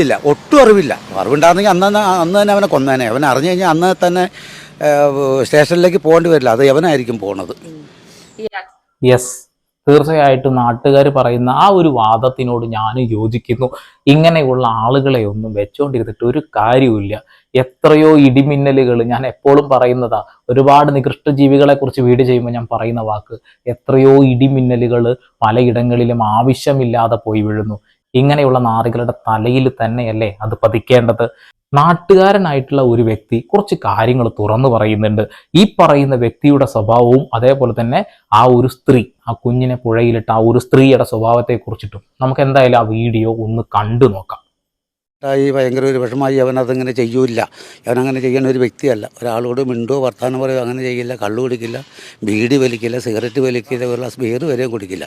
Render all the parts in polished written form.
ഇല്ല ഒട്ടും അറിവില്ല. അറിവുണ്ടായിരുന്നെങ്കിൽ അന്ന് തന്നെ അവനെ കൊന്നേനെ. അവൻ അറിഞ്ഞു കഴിഞ്ഞാൽ അന്ന് തന്നെ സ്റ്റേഷനിലേക്ക് പോകേണ്ടി വരില്ല. അത് എവനായിരിക്കും പോണത്. യെസ്, തീർച്ചയായിട്ടും നാട്ടുകാർ പറയുന്ന ആ ഒരു വാദത്തിനോട് ഞാൻ യോജിക്കുന്നു. ഇങ്ങനെയുള്ള ആളുകളെ ഒന്നും വെച്ചുകൊണ്ടിരുന്നിട്ട് ഒരു കാര്യവുമില്ല. എത്രയോ ഇടിമിന്നലുകൾ, ഞാൻ എപ്പോഴും പറയുന്നതാ, ഒരുപാട് നികൃഷ്ട ജീവികളെ കുറിച്ച് വീഡിയോ ചെയ്യുമ്പോൾ ഞാൻ പറയുന്ന വാക്ക്, എത്രയോ ഇടിമിന്നലുകൾ പലയിടങ്ങളിലും ആവശ്യമില്ലാതെ പോയി വീഴുന്നു. ഇങ്ങനെയുള്ള നാറികളുടെ തലയിൽ തന്നെയല്ലേ അത് പതിക്കേണ്ടത്? നാട്ടുകാരനായിട്ടുള്ള ഒരു വ്യക്തി കുറച്ച് കാര്യങ്ങൾ തുറന്നു പറയുന്നുണ്ട്. ഈ പറയുന്ന വ്യക്തിയുടെ സ്വഭാവവും അതേപോലെ തന്നെ ആ ഒരു സ്ത്രീ, ആ കുഞ്ഞിനെ പുഴയിലിട്ട ആ ഒരു സ്ത്രീയുടെ സ്വഭാവത്തെ കുറിച്ചിട്ടും നമുക്ക് എന്തായാലും ആ വീഡിയോ ഒന്ന് കണ്ടു നോക്കാം. ഭയങ്കര ഒരു വിഷമായി. അവനതങ്ങനെ ചെയ്യൂല. അവനങ്ങനെ ചെയ്യുന്ന ഒരു വ്യക്തിയല്ല. ഒരാളോട് മിണ്ടോ വർത്താനം പറയുമോ അങ്ങനെ ചെയ്യില്ല. കള്ളു കുടിക്കില്ല, ബീഡി വലിക്കില്ല, സിഗരറ്റ് വലിക്കില്ല, ഒരു ഗ്ലാസ് ബിയർ വരെയും കുടിക്കില്ല.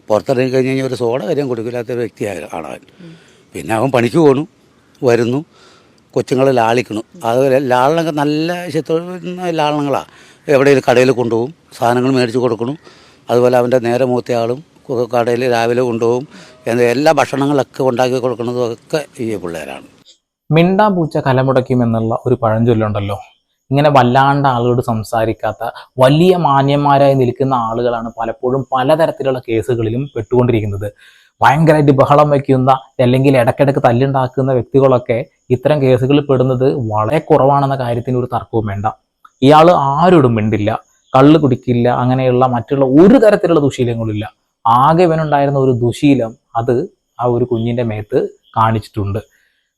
പുറത്തിറങ്ങി കഴിഞ്ഞ് കഴിഞ്ഞാൽ ഒരു സോഡ വരെയും കുടിക്കില്ലാത്ത ഒരു വ്യക്തിയാണ് അവൻ. പിന്നെ അവൻ പണിക്ക് പോകണു, വരുന്നു, കൊച്ചുങ്ങളെ ലാളിക്കണു. അതുപോലെ ലാളനൊക്കെ നല്ല ലാളനങ്ങളാണ്. എവിടെയെങ്കിലും കടയിൽ കൊണ്ടുപോകും, സാധനങ്ങൾ മേടിച്ച് കൊടുക്കണം. അതുപോലെ അവൻ്റെ നേരെ മൂത്ത ആളും കടയിൽ രാവിലെ കൊണ്ടുപോകും. എല്ലാ ഭക്ഷണങ്ങളൊക്കെ ഉണ്ടാക്കി കൊടുക്കുന്നതും ഒക്കെ ഈ പിള്ളേരാണ്. മിണ്ടാ പൂച്ച കലമുടക്കും എന്നുള്ള ഒരു പഴഞ്ചൊല്ലുണ്ടല്ലോ. ഇങ്ങനെ വല്ലാണ്ട് ആളുകളോട് സംസാരിക്കാത്ത വലിയ മാന്യന്മാരായി നിൽക്കുന്ന ആളുകളാണ് പലപ്പോഴും പലതരത്തിലുള്ള കേസുകളിലും പെട്ടുകൊണ്ടിരിക്കുന്നത്. ഭയങ്കരമായിട്ട് ബഹളം വയ്ക്കുന്ന അല്ലെങ്കിൽ ഇടയ്ക്കിടയ്ക്ക് തല്ലുണ്ടാക്കുന്ന വ്യക്തികളൊക്കെ ഇത്തരം കേസുകളിൽ പെടുന്നത് വളരെ കുറവാണെന്ന കാര്യത്തിന് ഒരു തർക്കവും വേണ്ട. ഇയാൾ ആരോടും മിണ്ടില്ല, കള്ള് കുടിക്കില്ല, അങ്ങനെയുള്ള മറ്റുള്ള ഒരു തരത്തിലുള്ള ദുശീലങ്ങളില്ല. ആകെ ഇവനുണ്ടായിരുന്ന ഒരു ദുശീലം അത് ആ ഒരു കുഞ്ഞിന്റെ മേത്ത് കാണിച്ചിട്ടുണ്ട്.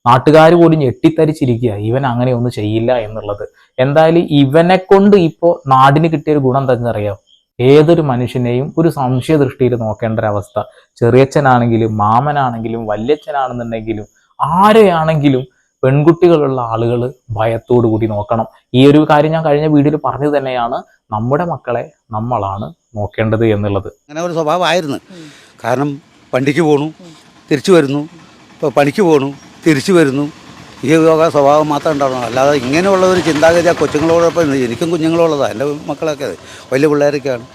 നാട്ടുകാർ പോലും ഞെട്ടിത്തരിച്ചിരിക്കുക ഇവൻ അങ്ങനെ ഒന്നും ചെയ്യില്ല എന്നുള്ളത്. എന്തായാലും ഇവനെ കൊണ്ട് ഇപ്പോൾ നാടിന് കിട്ടിയ ഒരു ഗുണം എന്താണെന്നറിയാം? ഏതൊരു മനുഷ്യനെയും ഒരു സംശയ ദൃഷ്ടിയിൽ നോക്കേണ്ട ഒരവസ്ഥ. ചെറിയച്ഛനാണെങ്കിലും മാമനാണെങ്കിലും വല്യച്ഛനാണെന്നുണ്ടെങ്കിലും ആരെയാണെങ്കിലും പെൺകുട്ടികളുള്ള ആളുകൾ ഭയത്തോടു കൂടി നോക്കണം. ഈ ഒരു കാര്യം ഞാൻ കഴിഞ്ഞ വീഡിയോയിൽ പറഞ്ഞു തന്നെയാണ്. നമ്മുടെ മക്കളെ നമ്മളാണ് നോക്കേണ്ടത് എന്നുള്ളത്. അങ്ങനെ ഒരു സ്വഭാവമായിരുന്നു. കാരണം വണ്ടിക്ക് പോണു, തിരിച്ചു വരുന്നു, ഇപ്പോൾ പണിക്ക് പോണു, തിരിച്ചു വരുന്നു. ഈ സ്വഭാവം മാത്രമേ ഉണ്ടാവണം. അല്ലാതെ ഇങ്ങനെയുള്ള ഒരു ചിന്താഗതി ആ കൊച്ചുങ്ങളോടൊപ്പം, എനിക്കും കുഞ്ഞുങ്ങളുള്ളതാണ്, എൻ്റെ മക്കളൊക്കെ വലിയ പിള്ളേരൊക്കെയാണ്.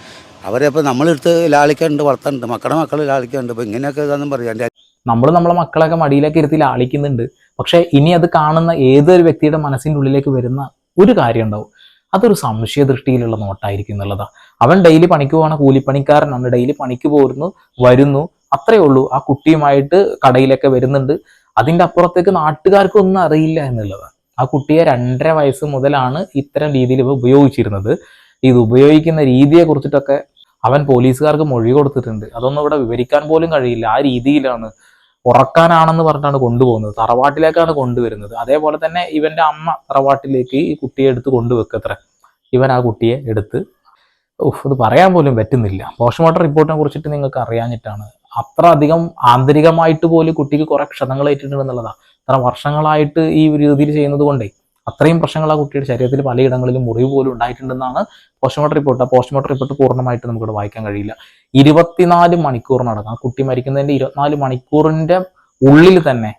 അവരെ ഇപ്പോൾ നമ്മളെടുത്ത് ലാളിക്കാനുണ്ട്, വളർത്താനുണ്ട്, മക്കളെ ലാളിക്കാനുണ്ട്. ഇപ്പോൾ ഇങ്ങനെയൊക്കെ ഇതാണെന്നും പറയാം. നമ്മളെ മക്കളൊക്കെ മടിയിലേക്ക് ഇരുത്തി ലാളിക്കുന്നുണ്ട്. പക്ഷെ ഇനി അത് കാണുന്ന ഏതൊരു വ്യക്തിയുടെ മനസ്സിൻ്റെ ഉള്ളിലേക്ക് വരുന്ന ഒരു കാര്യം ഉണ്ടാവും, അതൊരു സംശയ ദൃഷ്ടിയിലുള്ള നോട്ടായിരിക്കും എന്നുള്ളതാണ്. അവൻ ഡെയിലി പണിക്ക് പോകുന്ന കൂലിപ്പണിക്കാരനാണ്, ഡെയിലി പണിക്ക് പോരുന്നു, വരുന്നു, അത്രയേ ഉള്ളൂ. ആ കുട്ടിയുമായിട്ട് കടയിലൊക്കെ വരുന്നുണ്ട്. അതിൻ്റെ അപ്പുറത്തേക്ക് നാട്ടുകാർക്ക് ഒന്നും അറിയില്ല എന്നുള്ളതാണ്. ആ കുട്ടിയെ 2.5 വയസ്സ് മുതലാണ് ഇത്തരം രീതിയിൽ ഉപയോഗിച്ചിരുന്നത്. ഇത് ഉപയോഗിക്കുന്ന രീതിയെ കുറിച്ചിട്ടൊക്കെ അവൻ പോലീസുകാർക്ക് മൊഴി കൊടുത്തിട്ടുണ്ട്. അതൊന്നും ഇവിടെ വിവരിക്കാൻ പോലും കഴിയില്ല. ആ രീതിയിലാണ്, ഉറക്കാനാണെന്ന് പറഞ്ഞിട്ടാണ് കൊണ്ടുപോകുന്നത്. തറവാട്ടിലേക്കാണ് കൊണ്ടുവരുന്നത്. അതേപോലെ തന്നെ ഇവന്റെ അമ്മ തറവാട്ടിലേക്ക് ഈ കുട്ടിയെ എടുത്ത് കൊണ്ടുവെക്കത്ര. ഇവൻ ആ കുട്ടിയെ എടുത്ത് ഇത് പറയാൻ പോലും പറ്റുന്നില്ല. പോസ്റ്റ്മോർട്ടം റിപ്പോർട്ടിനെ കുറിച്ചിട്ട് നിങ്ങൾക്ക് അറിയാഞ്ഞിട്ടാണ്. അത്ര അധികം ആന്തരികമായിട്ട് പോലും കുട്ടിക്ക് കുറെ ക്ഷതങ്ങൾ ഏറ്റിട്ടുണ്ടെന്നുള്ളതാണ്. അത്ര വർഷങ്ങളായിട്ട് ഈ രീതിയിൽ ചെയ്യുന്നത് കൊണ്ടേ അത്രയും പ്രശ്നങ്ങൾ ആ കുട്ടിയുടെ ശരീരത്തിൽ പലയിടങ്ങളിലും മുറിവ് പോലും ഉണ്ടായിട്ടുണ്ടെന്നാണ് പോസ്റ്റ്മോർട്ടം റിപ്പോർട്ട്. ആ പോസ്റ്റ്മോർട്ടം റിപ്പോർട്ട് പൂർണ്ണമായിട്ട് നമുക്കിവിടെ വായിക്കാൻ കഴിയില്ല. 24 മണിക്കൂറിനടക്കം, ആ കുട്ടി മരിക്കുന്നതിന്റെ 24 മണിക്കൂറിന്റെ ഉള്ളിൽ തന്നെ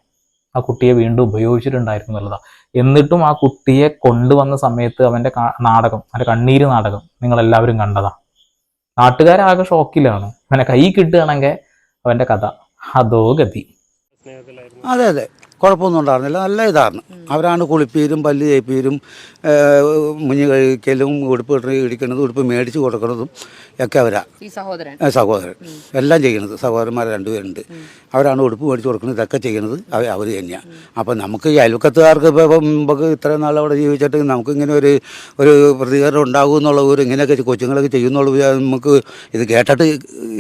ആ കുട്ടിയെ വീണ്ടും ഉപയോഗിച്ചിട്ടുണ്ടായിരുന്നു എന്നുള്ളതാണ്. എന്നിട്ടും ആ കുട്ടിയെ കൊണ്ടുവന്ന സമയത്ത് അവന്റെ നാടകം, അവന്റെ കണ്ണീര് നാടകം നിങ്ങൾ എല്ലാവരും കണ്ടതാ. നാട്ടുകാരാകെ ഷോക്കിലാണ്. അവനെ കൈ കിട്ടുകയാണെങ്കിൽ അവന്റെ കഥ അതോ ഗതി. അതെ, കുഴപ്പമൊന്നും ഉണ്ടായിരുന്നില്ല. നല്ല ഇതായിരുന്നു. അവരാണ് കുളിപ്പീരും പല്ല് തേപ്പീരും മുഞ്ഞ് കഴിക്കലും ഉടുപ്പ് ഇടിക്കുന്നതും ഉടുപ്പ് മേടിച്ച് കൊടുക്കുന്നതും ഒക്കെ അവരാ. സഹോദരൻ എല്ലാം ചെയ്യണത്. സഹോദരന്മാർ 2 പേരുണ്ട്. അവരാണ് ഉടുപ്പ് മേടിച്ച് കൊടുക്കുന്നത്. ഇതൊക്കെ ചെയ്യുന്നത് അവർ തന്നെയാണ്. അപ്പം നമുക്ക് ഈ അയൽവക്കത്തുകാർക്ക് ഇപ്പോൾ മുമ്പൊക്കെ ഇത്രയും നാൾ അവിടെ ജീവിച്ചിട്ട് നമുക്ക് ഇങ്ങനെ ഒരു പ്രതികരണം ഉണ്ടാകും എന്നുള്ള ഒരു ഇങ്ങനെയൊക്കെ കൊച്ചുങ്ങളൊക്കെ ചെയ്യുന്നുള്ള നമുക്ക് ഇത് കേട്ടിട്ട്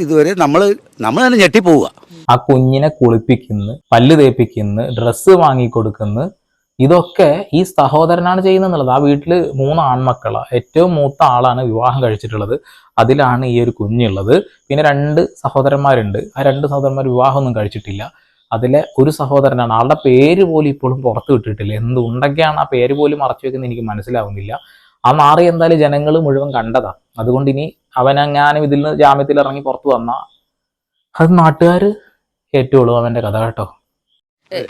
ഇതുവരെ നമ്മൾ തന്നെ ഞെട്ടിപ്പോവുക. ആ കുഞ്ഞിനെ കുളിപ്പിക്കുന്നു, പല്ല് തേപ്പിക്കുന്നു, ഡ്രസ്സ് വാങ്ങിക്കൊടുക്കുന്നു, ഇതൊക്കെ ഈ സഹോദരനാണ് ചെയ്യുന്നത് എന്നുള്ളത്. ആ വീട്ടിൽ 3 ആൺമക്കളാണ്. ഏറ്റവും മൂത്ത ആളാണ് വിവാഹം കഴിച്ചിട്ടുള്ളത്. അതിലാണ് ഈ ഒരു കുഞ്ഞുള്ളത്. പിന്നെ 2 സഹോദരന്മാരുണ്ട്. ആ 2 സഹോദരന്മാർ വിവാഹമൊന്നും കഴിച്ചിട്ടില്ല. അതിലെ ഒരു സഹോദരനാണ്, ആളുടെ പേര് പോലും ഇപ്പോഴും പുറത്തു വിട്ടിട്ടില്ല. എന്തുണ്ടെങ്കിയാണ് ആ പേര് പോലും മറച്ചു വെക്കുന്നത് എനിക്ക് മനസ്സിലാവുന്നില്ല. ആ നാറി എന്തായാലും ജനങ്ങൾ മുഴുവൻ കണ്ടതാ. അതുകൊണ്ട് ഇനി അവനെങ്ങാനും ഇതിൽ നിന്ന് ജാമ്യത്തിൽ ഇറങ്ങി പുറത്തു വന്നാൽ അത് നാട്ടുകാർ ഏറ്റവും അവന്റെ കഥ കേട്ടോ.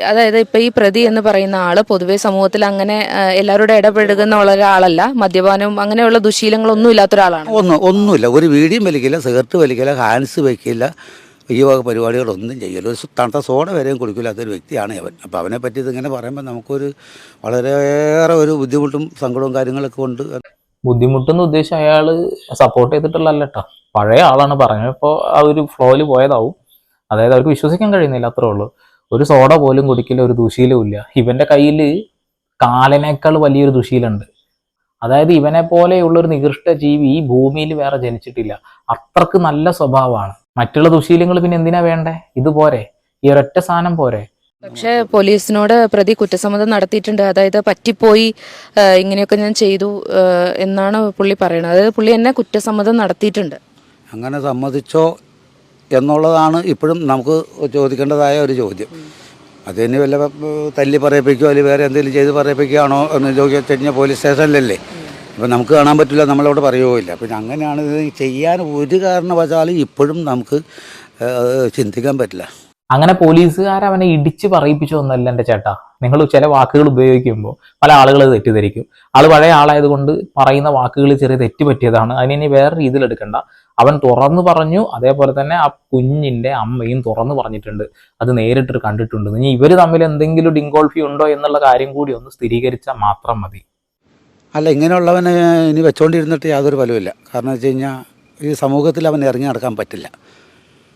അതായത് ഇപ്പൊ ഈ പ്രതി എന്ന് പറയുന്ന ആള് പൊതുവെ സമൂഹത്തിൽ അങ്ങനെ എല്ലാവരോടും ഇടപെടുന്ന ഒരാളല്ല. മദ്യപാനവും അങ്ങനെയുള്ള ദുശീലങ്ങളൊന്നും ഇല്ലാത്ത ഒരാളാണ്. ഒന്നുമില്ല. ഒരു വീഡിയും വലിക്കില്ല, സിഗരറ്റ് വലിക്കില്ല, ഹാൻസ് വയ്ക്കില്ല, ഈ വക പരിപാടികളൊന്നും ചെയ്യില്ല. ഒരു തണുത്ത സോഡ വരെയും കുടിക്കില്ലാത്തൊരു വ്യക്തിയാണ് അവൻ. അപ്പോൾ അവനെ പറ്റി ഇതിങ്ങനെ പറയുമ്പോൾ നമുക്കൊരു വളരെയേറെ ഒരു ബുദ്ധിമുട്ടും സങ്കടവും കാര്യങ്ങളൊക്കെ ഉണ്ട്. ബുദ്ധിമുട്ടെന്ന് ഉദ്ദേശിച്ച് അയാൾ സപ്പോർട്ട് ചെയ്തിട്ടുള്ളതല്ല കേട്ടോ, പഴയ ആളാണ് പറഞ്ഞപ്പോൾ ആ ഒരു ഫ്ലോയിൽ പോയതാവും. അതായത് അവർക്ക് വിശ്വസിക്കാൻ കഴിയുന്നില്ല, അത്രേ ഉള്ളൂ. ഒരു സോഡ പോലും കുടിക്കില്ല, ഒരു ദുശീലവും ഇല്ല. ഇവന്റെ കയ്യിൽ കാലനേക്കാൾ വലിയൊരു ദുശീലുണ്ട്. അതായത് ഇവനെ പോലെയുള്ള ഒരു നികൃഷ്ട ജീവി ഈ ഭൂമിയിൽ വേറെ ജനിച്ചിട്ടില്ല. അത്രക്ക് നല്ല സ്വഭാവമാണ്. മറ്റുള്ള ദുശീലങ്ങൾ പിന്നെ എന്തിനാ വേണ്ടേ? ഇതുപോരെ, ഈ ഒരൊറ്റ സാധനം പോരെ? പക്ഷേ പോലീസിനോട് പ്രതി കുറ്റസമ്മതം നടത്തിയിട്ടുണ്ട്. അതായത് പറ്റിപ്പോയി, ഇങ്ങനെയൊക്കെ ഞാൻ ചെയ്തു എന്നാണ് പുള്ളി പറയുന്നത്. അതായത് പുള്ളി എന്നെ കുറ്റസമ്മതം നടത്തിയിട്ടുണ്ട്. അങ്ങനെ സമ്മതിച്ചോ എന്നുള്ളതാണ് ഇപ്പോഴും നമുക്ക് ചോദിക്കേണ്ടതായ ഒരു ചോദ്യം. അതിന് വല്ല തല്ലി പറയിപ്പിക്കുകയോ അല്ലെങ്കിൽ വേറെ എന്തെങ്കിലും ചെയ്ത് പറയിപ്പിക്കുകയാണോ എന്ന് ചോദിച്ചു കഴിഞ്ഞാൽ പോലീസ് സ്റ്റേഷനിലല്ലേ. അപ്പം നമുക്ക് കാണാൻ പറ്റില്ല, നമ്മളവിടെ പറയുകയില്ല. പിന്നെ അങ്ങനെയാണ് ഇത് ചെയ്യാൻ ഒരു കാരണവശാലും ഇപ്പോഴും നമുക്ക് ചിന്തിക്കാൻ പറ്റില്ല. അങ്ങനെ പോലീസുകാർ അവനെ ഇടിച്ച് പറയിപ്പിച്ചോ ഒന്നല്ല എൻ്റെ ചേട്ടാ. നിങ്ങൾ ചില വാക്കുകൾ ഉപയോഗിക്കുമ്പോൾ പല ആളുകൾ തെറ്റിദ്ധരിക്കും. ആൾ പഴയ ആളായതുകൊണ്ട് പറയുന്ന വാക്കുകൾ ചെറിയ തെറ്റ് പറ്റിയതാണ്, അതിനി വേറെ രീതിയിൽ എടുക്കണ്ട. അവൻ തുറന്നു പറഞ്ഞു. അതേപോലെ തന്നെ ആ കുഞ്ഞിന്റെ അമ്മയും തുറന്നു പറഞ്ഞിട്ടുണ്ട്, അത് നേരിട്ട് കണ്ടിട്ടുണ്ട്. ഇനി ഇവർ തമ്മിൽ എന്തെങ്കിലും ഡിങ്കോൾഫി ഉണ്ടോ എന്നുള്ള കാര്യം കൂടി ഒന്ന് സ്ഥിരീകരിച്ചാൽ മാത്രം മതി. അല്ല, ഇങ്ങനെയുള്ളവനെ ഇനി വെച്ചുകൊണ്ടിരുന്നിട്ട് യാതൊരു ഫലവുമില്ല. കാരണം വെച്ച് കഴിഞ്ഞാൽ ഈ സമൂഹത്തിൽ അവൻ ഇറങ്ങി നടക്കാൻ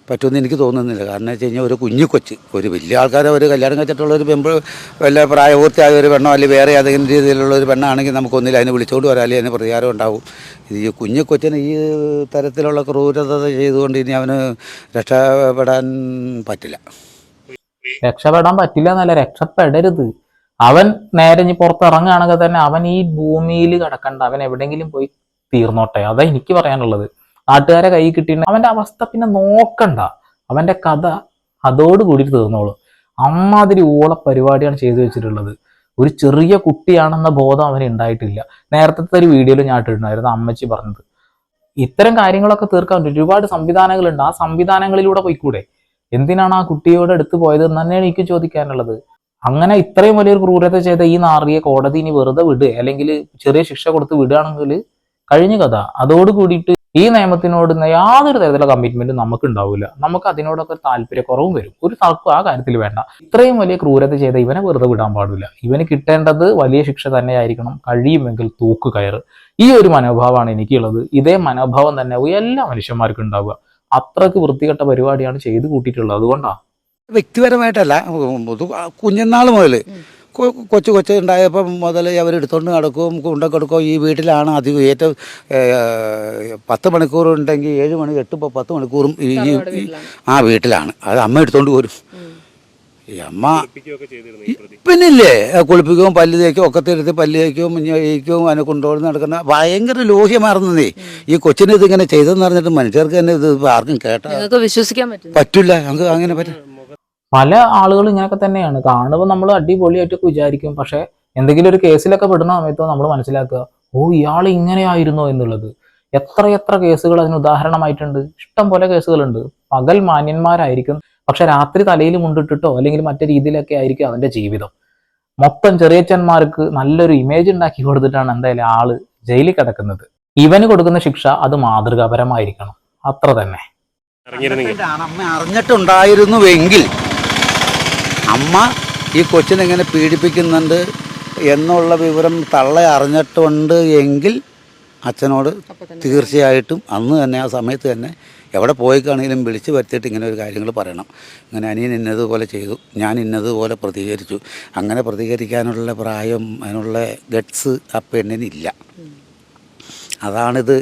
പറ്റുമെന്ന് എനിക്ക് തോന്നുന്നില്ല. കാരണം വെച്ച് കഴിഞ്ഞാൽ ഒരു കുഞ്ഞു കൊച്ച്, ഒരു വലിയ ആൾക്കാരെ ഒരു കല്യാണം കഴിച്ചിട്ടുള്ള ഒരു വല്ല പ്രായപൂർത്തിയായ ഒരു പെണ്ണോ അല്ലെങ്കിൽ വേറെ ഏതെങ്കിലും രീതിയിലുള്ള ഒരു പെണ്ണാണെങ്കിൽ നമുക്കൊന്നില്ല അതിനെ വിളിച്ചുകൊണ്ട് വരാം, അല്ലെങ്കിൽ അതിന് പ്രതികാരം ഉണ്ടാവും. ഈ കുഞ്ഞു കൊച്ചിന് ഈ തരത്തിലുള്ള ക്രൂരത ചെയ്തുകൊണ്ട് ഇനി അവന് രക്ഷപ്പെടാൻ പറ്റില്ല. രക്ഷപ്പെടാൻ പറ്റില്ല എന്നല്ല, രക്ഷപ്പെടരുത്. അവൻ നേരെ ഇനി പുറത്തിറങ്ങുകയാണെങ്കിൽ തന്നെ അവൻ ഈ ഭൂമിയിൽ കിടക്കണ്ട, അവൻ എവിടെയെങ്കിലും പോയി തീർന്നോട്ടെ. അതാ എനിക്ക് പറയാനുള്ളത്. നാട്ടുകാരെ കൈ കിട്ടിയിട്ട് അവന്റെ അവസ്ഥ പിന്നെ നോക്കണ്ട, അവന്റെ കഥ അതോടുകൂടി തീർന്നോളൂ. അമ്മാതിരി ഊള പരിപാടിയാണ് ചെയ്തു വെച്ചിട്ടുള്ളത്. ഒരു ചെറിയ കുട്ടിയാണെന്ന ബോധം അവന് ഉണ്ടായിട്ടില്ല. നേരത്തെ ഒരു വീഡിയോയിൽ ഞാൻ ഇട്ടിട്ടുണ്ടായിരുന്നു അമ്മച്ചി പറഞ്ഞത്. ഇത്തരം കാര്യങ്ങളൊക്കെ തീർക്കാൻ ഒരുപാട് സംവിധാനങ്ങളുണ്ട്, ആ സംവിധാനങ്ങളിലൂടെ പോയിക്കൂടെ? എന്തിനാണ് ആ കുട്ടിയോട് എടുത്തു പോയത് എന്ന് തന്നെയാണ് എനിക്ക് ചോദിക്കാനുള്ളത്. അങ്ങനെ ഇത്രയും വലിയൊരു ക്രൂരത ചെയ്ത ഈ നാറിയെ കോടതി ഇനി വെറുതെ വിടുക അല്ലെങ്കിൽ ചെറിയ ശിക്ഷ കൊടുത്ത് വിടുകയാണെങ്കിൽ കഴിഞ്ഞ കഥ. അതോട് കൂടിയിട്ട് ഈ നിയമത്തിനോട് യാതൊരു തരത്തിലുള്ള കമ്മിറ്റ്മെന്റും നമുക്ക് ഉണ്ടാവില്ല. നമുക്ക് അതിനോടൊക്കെ താല്പര്യക്കുറവും വരും. ഒരു തർക്കം ആ കാര്യത്തിൽ വേണ്ട. ഇത്രയും വലിയ ക്രൂരത ചെയ്ത ഇവനെ വെറുതെ വിടാൻ പാടില്ല. ഇവന് കിട്ടേണ്ടത് വലിയ ശിക്ഷ തന്നെയായിരിക്കണം, കഴിയുമെങ്കിൽ തൂക്കുകയറ്. ഈ ഒരു മനോഭാവമാണ് എനിക്കുള്ളത്. ഇതേ മനോഭാവം തന്നെ എല്ലാ മനുഷ്യന്മാർക്കും ഉണ്ടാവുക. അത്രക്ക് വൃത്തികെട്ട പരിപാടിയാണ് ചെയ്തു കൂട്ടിയിട്ടുള്ളത്. അതുകൊണ്ടാണ് വ്യക്തിപരമായിട്ടല്ല, കുഞ്ഞുനാൾ മുതൽ കൊച്ചു ഉണ്ടായപ്പോൾ മുതൽ അവരെടുത്തോണ്ട് നടക്കുകയും കൊണ്ടൊക്കെടുക്കുകയും ഈ വീട്ടിലാണ് അധികം ഏറ്റവും 10 മണിക്കൂർ ഉണ്ടെങ്കിൽ 7 മണി 8-10 മണിക്കൂറും ആ വീട്ടിലാണ്. അത് അമ്മ എടുത്തോണ്ട് പോരും. ഈ അമ്മ പിന്നില്ലേ കുളിപ്പിക്കുകയും പല്ല് തേക്കും ഒക്കെ തിരുത്തി പല്ല് തേക്കും കഴിക്കും അതിനെ കൊണ്ടുപോയി നടക്കുന്ന ഭയങ്കര ലോഹ്യമാർന്നേ. ഈ കൊച്ചിനെ ഇതിങ്ങനെ ചെയ്തെന്ന് പറഞ്ഞിട്ട് മനുഷ്യർക്ക് തന്നെ ഇത് ആർക്കും കേട്ടാ വിശ്വസിക്കാൻ പറ്റില്ല. നമുക്ക് അങ്ങനെ പറ്റും. പല ആളുകളും ഇങ്ങനെയൊക്കെ തന്നെയാണ്. കാണുമ്പോൾ നമ്മൾ അടിപൊളിയായിട്ടൊക്കെ വിചാരിക്കും. പക്ഷെ എന്തെങ്കിലും ഒരു കേസിലൊക്കെ പെടുന്ന സമയത്ത് നമ്മൾ മനസ്സിലാക്കുക, ഓ ഇയാൾ ഇങ്ങനെയായിരുന്നോ എന്നുള്ളത്. എത്ര കേസുകൾ അതിന് ഉദാഹരണമായിട്ടുണ്ട്. ഇഷ്ടം പോലെ കേസുകളുണ്ട്. പകൽ മാന്യന്മാരായിരിക്കും, പക്ഷെ രാത്രി തലയിൽ മുണ്ടിട്ടിട്ടോ അല്ലെങ്കിൽ മറ്റു രീതിയിലൊക്കെ ആയിരിക്കും അവന്റെ ജീവിതം. മൊത്തം ചെറിയച്ചന്മാർക്ക് നല്ലൊരു ഇമേജ് ഉണ്ടാക്കി കൊടുത്തിട്ടാണ് എന്തായാലും ആള് ജയിലിൽ കിടക്കുന്നത്. ഇവന് കൊടുക്കുന്ന ശിക്ഷ അത് മാതൃകാപരമായിരിക്കണം, അത്ര തന്നെ. അമ്മ അറിഞ്ഞിട്ടുണ്ടായിരുന്നുവെങ്കിൽ അമ്മ ഈ കൊച്ചിനെങ്ങനെ പീഡിപ്പിക്കുന്നുണ്ട് എന്നുള്ള വിവരം തള്ള അറിഞ്ഞിട്ടുണ്ട് എങ്കിൽ അച്ഛനോട് തീർച്ചയായിട്ടും അന്ന് തന്നെ ആ സമയത്ത് തന്നെ എവിടെ പോയിക്കാണെങ്കിലും വിളിച്ച് വരുത്തിയിട്ട് ഇങ്ങനെ ഒരു കാര്യങ്ങൾ പറയണം. ഇങ്ങനെ അനിയൻ ഇന്നതുപോലെ ചെയ്തു, ഞാൻ ഇന്നതുപോലെ പ്രതികരിച്ചു. അങ്ങനെ പ്രതികരിക്കാനുള്ള പ്രായം, അതിനുള്ള ഗട്ട്സ് ആ പെണ്ണിനില്ല. അതാണിത്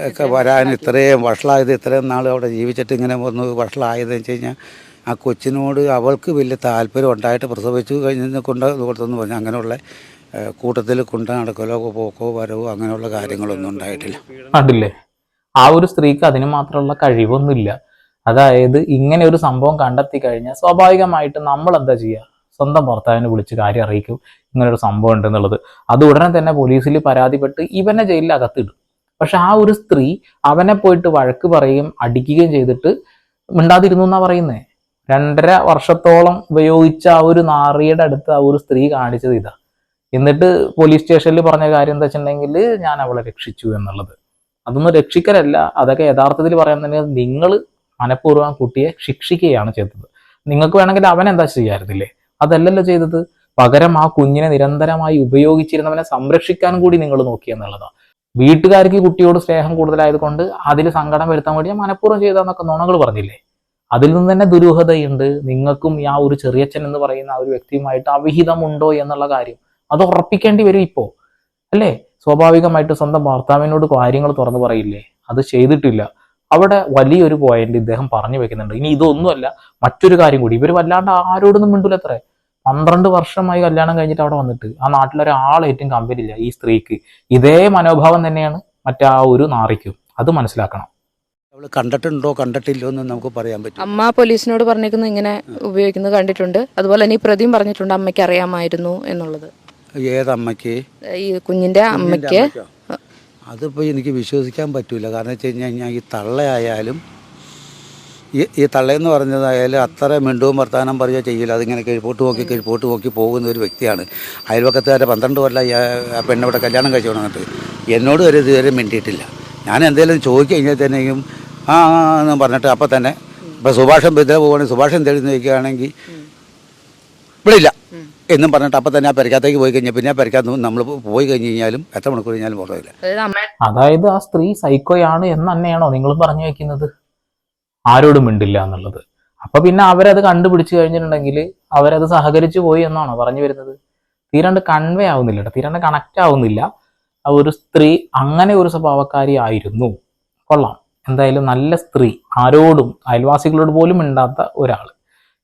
ഒക്കെ വരാൻ ഇത്രയും വഷളായത്. ഇത്രയും നാൾ അവിടെ ജീവിച്ചിട്ട് ഇങ്ങനെ ഒന്ന് വഷളായതെന്ന് വെച്ച് കഴിഞ്ഞാൽ ആ കൊച്ചിനോട് അവൾക്ക് വലിയ താല്പര്യം ഉണ്ടായിട്ട് പ്രസവിച്ചു കഴിഞ്ഞ് കൊടുത്തെന്ന് പറഞ്ഞു. അങ്ങനെയുള്ള കൂട്ടത്തിൽ കൊണ്ടു നടക്കലോ പോക്കോ വരവോ അങ്ങനെയുള്ള കാര്യങ്ങളൊന്നും ഉണ്ടായിട്ടില്ല. കണ്ടില്ലേ, ആ ഒരു സ്ത്രീക്ക് അതിന് മാത്രമുള്ള കഴിവൊന്നുമില്ല. അതായത് ഇങ്ങനെ ഒരു സംഭവം കണ്ടെത്തി കഴിഞ്ഞാൽ സ്വാഭാവികമായിട്ട് നമ്മൾ എന്താ ചെയ്യുക, സ്വന്തം ഭർത്താവിനെ വിളിച്ച് കാര്യം അറിയിക്കും ഇങ്ങനൊരു സംഭവം ഉണ്ടെന്നുള്ളത്. അത് ഉടനെ തന്നെ പോലീസിൽ പരാതിപ്പെട്ട് ഇവനെ ജയിലിൽ അകത്തിടും. പക്ഷെ ആ ഒരു സ്ത്രീ അവനെ പോയിട്ട് വഴക്ക് പറയുകയും അടിക്കുകയും ചെയ്തിട്ട് മിണ്ടാതിരുന്നു എന്നാ പറയുന്നേ. 2.5 വർഷത്തോളം ഉപയോഗിച്ച ആ ഒരു നാറിയുടെ അടുത്ത് ആ ഒരു സ്ത്രീ കാണിച്ചത് ഇതാ. എന്നിട്ട് പോലീസ് സ്റ്റേഷനിൽ പറഞ്ഞ കാര്യം എന്താ വെച്ചിട്ടുണ്ടെങ്കിൽ ഞാൻ അവളെ രക്ഷിച്ചു എന്നുള്ളത്. അതൊന്നും രക്ഷിക്കലല്ല, അതൊക്കെ യഥാർത്ഥത്തിൽ പറയാൻ തന്നെ നിങ്ങൾ മനഃപൂർവ്വം കുട്ടിയെ ശിക്ഷിക്കുകയാണ് ചെയ്തത്. നിങ്ങൾക്ക് വേണമെങ്കിൽ അവൻ എന്താ ചെയ്യാറുന്നില്ലേ? അതല്ലല്ലോ ചെയ്തത്. പകരം ആ കുഞ്ഞിനെ നിരന്തരമായി ഉപയോഗിച്ചിരുന്നവനെ സംരക്ഷിക്കാൻ കൂടി നിങ്ങൾ നോക്കി എന്നുള്ളതാണ്. വീട്ടുകാർക്ക് ഈ കുട്ടിയോട് സ്നേഹം കൂടുതലായതുകൊണ്ട് അതിൽ സങ്കടം വരുത്താൻ വേണ്ടി മനഃപൂർവ്വം ചെയ്താന്നൊക്കെ നുണകൾ പറഞ്ഞില്ലേ? അതിൽ നിന്ന് തന്നെ ദുരൂഹതയുണ്ട്. നിങ്ങൾക്കും ആ ഒരു ചെറിയച്ഛൻ എന്ന് പറയുന്ന ആ ഒരു വ്യക്തിയുമായിട്ട് അവിഹിതമുണ്ടോ എന്നുള്ള കാര്യം അത് ഉറപ്പിക്കേണ്ടി വരും ഇപ്പോൾ, അല്ലേ? സ്വാഭാവികമായിട്ട് സ്വന്തം ഭർത്താവിനോട് കാര്യങ്ങൾ തുറന്നു പറയില്ലേ? അത് ചെയ്തിട്ടില്ല. അവിടെ വലിയൊരു പോയിന്റ് ഇദ്ദേഹം പറഞ്ഞു വെക്കുന്നുണ്ട്. ഇനി ഇതൊന്നുമല്ല, മറ്റൊരു കാര്യം കൂടി. ഇവർ വല്ലാണ്ട് ആരോടൊന്നും മിണ്ടൂലത്രേ. 12 വർഷമായി കല്യാണം കഴിഞ്ഞിട്ട് അവിടെ വന്നിട്ട് ആ നാട്ടിലൊരാളേറ്റവും കമ്പനില്ല ഈ സ്ത്രീക്ക്. ഇതേ മനോഭാവം തന്നെയാണ് മറ്റേ ആ ഒരു നാറിക്കും. അത് മനസ്സിലാക്കണം. അവൾ കണ്ടിട്ടുണ്ടോ കണ്ടിട്ടില്ലോ എന്ന് നമുക്ക് പറയാൻ പറ്റും. അമ്മ പോലീസിനോട് പറഞ്ഞിരിക്കുന്നത് ഇങ്ങനെ ഉപയോഗിക്കുന്നത് കണ്ടിട്ടുണ്ട്. അതുപോലെ തന്നെ ഈ പ്രതിയും പറഞ്ഞിട്ടുണ്ട് അമ്മയ്ക്ക് അറിയാമായിരുന്നു എന്നുള്ളത്. ഏതമ്മയ്ക്ക്? ഈ കുഞ്ഞിന്റെ അമ്മയ്ക്ക്. അതിപ്പോൾ എനിക്ക് വിശ്വസിക്കാൻ പറ്റില്ല. കാരണം വെച്ച് കഴിഞ്ഞാൽ ഈ തള്ളയായാലും ഈ തള്ളയെന്ന് പറഞ്ഞതായാലും അത്ര മിണ്ടവും വർത്താനം പറയുകയോ ചെയ്യില്ല. അതിങ്ങനെ കിഴിപ്പോട്ട് നോക്കി പോകുന്ന ഒരു വ്യക്തിയാണ്. അയൽവക്കത്തുകാരെ 12 കൊല്ലം ആ പെണ്ണവിടെ കല്യാണം കഴിച്ചു കൊണ്ടിട്ട് എന്നോട് വരെ ഇതുവരെ മിണ്ടിയിട്ടില്ല. ഞാൻ എന്തെങ്കിലും ചോദിച്ചു കഴിഞ്ഞാൽ തന്നെയും ആ എന്ന് പറഞ്ഞിട്ട് അപ്പം തന്നെ ഇപ്പോൾ സുഭാഷൻ ബിദ്ര പോവുകയാണെങ്കിൽ സുഭാഷൻ തെളിഞ്ഞ് നിൽക്കുകയാണെങ്കിൽ ഇവിടെ ഇല്ല എന്നും പറഞ്ഞിട്ട് അപ്പം തന്നെ ആ പെരക്കകത്തേക്ക് പോയി കഴിഞ്ഞാൽ പിന്നെ ആ പെരക്കകത്ത് നമ്മൾ പോയി കഴിഞ്ഞ് കഴിഞ്ഞാലും എത്ര മണിക്കൂർ കഴിഞ്ഞാലും പുറത്തില്ല. അതായത് ആ സ്ത്രീ സൈക്കോയാണ് എന്ന് തന്നെയാണോ നിങ്ങൾ പറഞ്ഞു വെക്കുന്നത്? ആരോടും മിണ്ടില്ല എന്നുള്ളത്. അപ്പൊ പിന്നെ അവരത് കണ്ടുപിടിച്ചു കഴിഞ്ഞിട്ടുണ്ടെങ്കിൽ അവരത് സഹകരിച്ചു പോയി എന്നാണോ പറഞ്ഞു വരുന്നത്? തീരാണ്ട് കൺവേ ആവുന്നില്ല, തീരാണ്ട് കണക്റ്റ് ആവുന്നില്ല. ആ ഒരു സ്ത്രീ അങ്ങനെ ഒരു സ്വഭാവക്കാരി ആയിരുന്നു. കൊള്ളാം, എന്തായാലും നല്ല സ്ത്രീ, ആരോടും അയൽവാസികളോട് പോലും മിണ്ടാത്ത ഒരാൾ.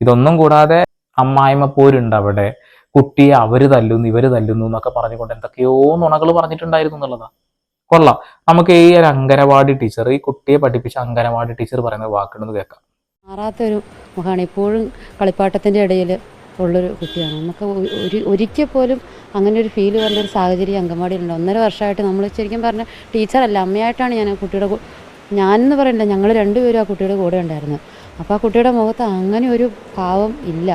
ഇതൊന്നും കൂടാതെ അമ്മായിമ്മ പോരുണ്ട് അവിടെ, കുട്ടിയെ അവര് തല്ലുന്നു ഇവര് തല്ലുന്നു എന്നൊക്കെ പറഞ്ഞുകൊണ്ട് എന്തൊക്കെയോ നുണകൾ പറഞ്ഞിട്ടുണ്ടായിരുന്നു എന്നുള്ളതാണ്. കൊള്ളാം. നമുക്ക് ഈ ഒരു അംഗനവാടി ടീച്ചർ, ഈ കുട്ടിയെ പഠിപ്പിച്ച അംഗനവാടി ടീച്ചർ പറയുന്ന വാക്കുകളൊന്ന് കേൾക്കാം. മാറാത്തൊരു മുഖമാണ്. എപ്പോഴും കളിപ്പാട്ടത്തിൻ്റെ ഇടയിൽ ഉള്ളൊരു കുട്ടിയാണ്. നമുക്ക് ഒരിക്കൽ പോലും അങ്ങനെ ഒരു ഫീൽ വരേണ്ട ഒരു സാഹചര്യം അംഗൻവാടിയിലുണ്ട്. 1.5 വർഷമായിട്ട് നമ്മൾ ശരിക്കും പറഞ്ഞാൽ ടീച്ചറല്ല, അമ്മയായിട്ടാണ് ഞാൻ ആ കുട്ടിയുടെ ഞാനെന്ന് പറയില്ല, ഞങ്ങൾ രണ്ടുപേരും ആ കുട്ടിയുടെ കൂടെ ഉണ്ടായിരുന്നു. അപ്പോൾ ആ കുട്ടിയുടെ മുഖത്ത് അങ്ങനെ ഒരു ഭാവം ഇല്ല.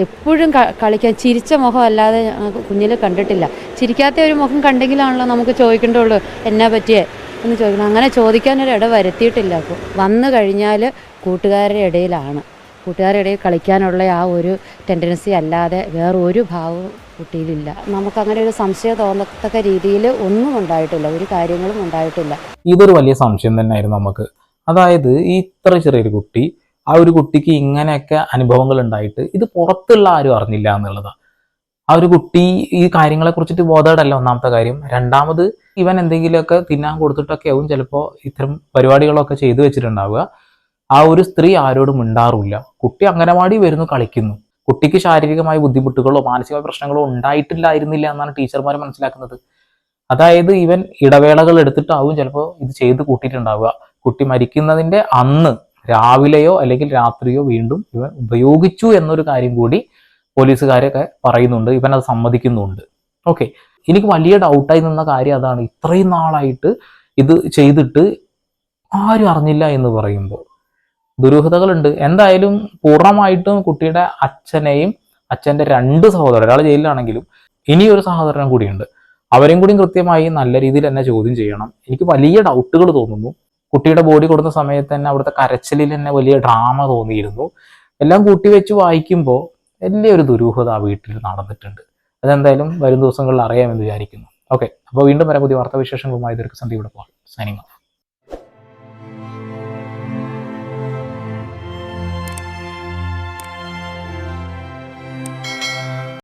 എപ്പോഴും കളിക്കാൻ ചിരിച്ച മുഖം അല്ലാതെ കുഞ്ഞിൽ കണ്ടിട്ടില്ല. ചിരിക്കാത്ത ഒരു മുഖം കണ്ടെങ്കിലാണല്ലോ നമുക്ക് ചോദിക്കേണ്ടുള്ളൂ എന്നാ പറ്റിയേ എന്ന് ചോദിക്കണം. അങ്ങനെ ചോദിക്കാനൊരിട വരുത്തിയിട്ടില്ല. അപ്പോൾ വന്നു കഴിഞ്ഞാൽ കൂട്ടുകാരുടെ ഇടയിലാണ്, കൂട്ടുകാരുടെ ഇടയിൽ കളിക്കാനുള്ള ആ ഒരു ടെൻഡൻസി അല്ലാതെ വേറൊരു ഭാവവും കുട്ടിയിലില്ല. നമുക്കങ്ങനെ ഒരു സംശയം തോന്നത്തക്ക രീതിയിൽ ഒന്നും ഉണ്ടായിട്ടില്ല, ഒരു കാര്യങ്ങളും ഉണ്ടായിട്ടില്ല. ഇതൊരു വലിയ സംശയം തന്നെയായിരുന്നു നമുക്ക്. അതായത് ഈ ഇത്ര ചെറിയൊരു കുട്ടി, ആ ഒരു കുട്ടിക്ക് ഇങ്ങനെയൊക്കെ അനുഭവങ്ങൾ ഉണ്ടായിട്ട് ഇത് പുറത്തുള്ള ആരും അറിഞ്ഞില്ല എന്നുള്ളതാണ്. ആ ഒരു കുട്ടി ഈ കാര്യങ്ങളെ കുറിച്ചിട്ട് ബോധവടല്ല ഒന്നാമത്തെ കാര്യം. രണ്ടാമത് ഇവൻ എന്തെങ്കിലുമൊക്കെ തിന്നാൻ കൊടുത്തിട്ടൊക്കെ ആവും ചിലപ്പോൾ ഇത്തരം പരിപാടികളൊക്കെ ചെയ്തു വെച്ചിട്ടുണ്ടാവുക. ആ ഒരു സ്ത്രീ ആരോടും മിണ്ടാറില്ല. കുട്ടി അംഗനവാടി വരുന്നു, കളിക്കുന്നു. കുട്ടിക്ക് ശാരീരികമായ ബുദ്ധിമുട്ടുകളോ മാനസികമായ പ്രശ്നങ്ങളോ ഉണ്ടായിട്ടില്ലായിരുന്നില്ല എന്നാണ് ടീച്ചർമാർ മനസ്സിലാക്കുന്നത്. അതായത് ഇവൻ ഇടവേളകൾ എടുത്തിട്ടാവും ചിലപ്പോൾ ഇത് ചെയ്ത് കൂട്ടിയിട്ടുണ്ടാവുക. കുട്ടി മരിക്കുന്നതിന്റെ അന്ന് രാവിലെയോ അല്ലെങ്കിൽ രാത്രിയോ വീണ്ടും ഇവൻ ഉപയോഗിച്ചു എന്നൊരു കാര്യം കൂടി പോലീസുകാരൊക്കെ പറയുന്നുണ്ട്. ഇവൻ അത് സമ്മതിക്കുന്നുണ്ട്. ഓക്കെ, എനിക്ക് വലിയ ഡൗട്ടായി നിന്ന കാര്യം അതാണ്. ഇത്രയും നാളായിട്ട് ഇത് ചെയ്തിട്ട് ആരും അറിഞ്ഞില്ല എന്ന് പറയുമ്പോൾ ദുരൂഹതകളുണ്ട്. എന്തായാലും പൂർണ്ണമായിട്ടും കുട്ടിയുടെ അച്ഛനെയും അച്ഛൻ്റെ 2 സഹോദരൻ, ഒരാൾ ജയിലിലാണെങ്കിലും ഇനിയൊരു സഹോദരനും കൂടിയുണ്ട്, അവരെയും കൂടി കൃത്യമായി നല്ല രീതിയിൽ തന്നെ ചോദ്യം ചെയ്യണം. എനിക്ക് വലിയ ഡൗട്ടുകൾ തോന്നുന്നു. കുട്ടിയുടെ ബോഡി കൊടുത്ത സമയത്ത് തന്നെ അവിടുത്തെ കരച്ചിലിൽ തന്നെ വലിയ ഡ്രാമ തോന്നിയിരുന്നു. എല്ലാം കൂട്ടി വെച്ച് വായിക്കുമ്പോൾ വലിയൊരു ദുരൂഹത ആ വീട്ടിൽ നടന്നിട്ടുണ്ട്. അതെന്തായാലും വരും ദിവസങ്ങളിൽ അറിയാമെന്ന് വിചാരിക്കുന്നു. ഓക്കെ, അപ്പോൾ വീണ്ടും വരെ പുതിയ വാർത്താവിശേഷങ്ങളുമായി സന്ദീപ് സൈനിങ് ഓഫ്.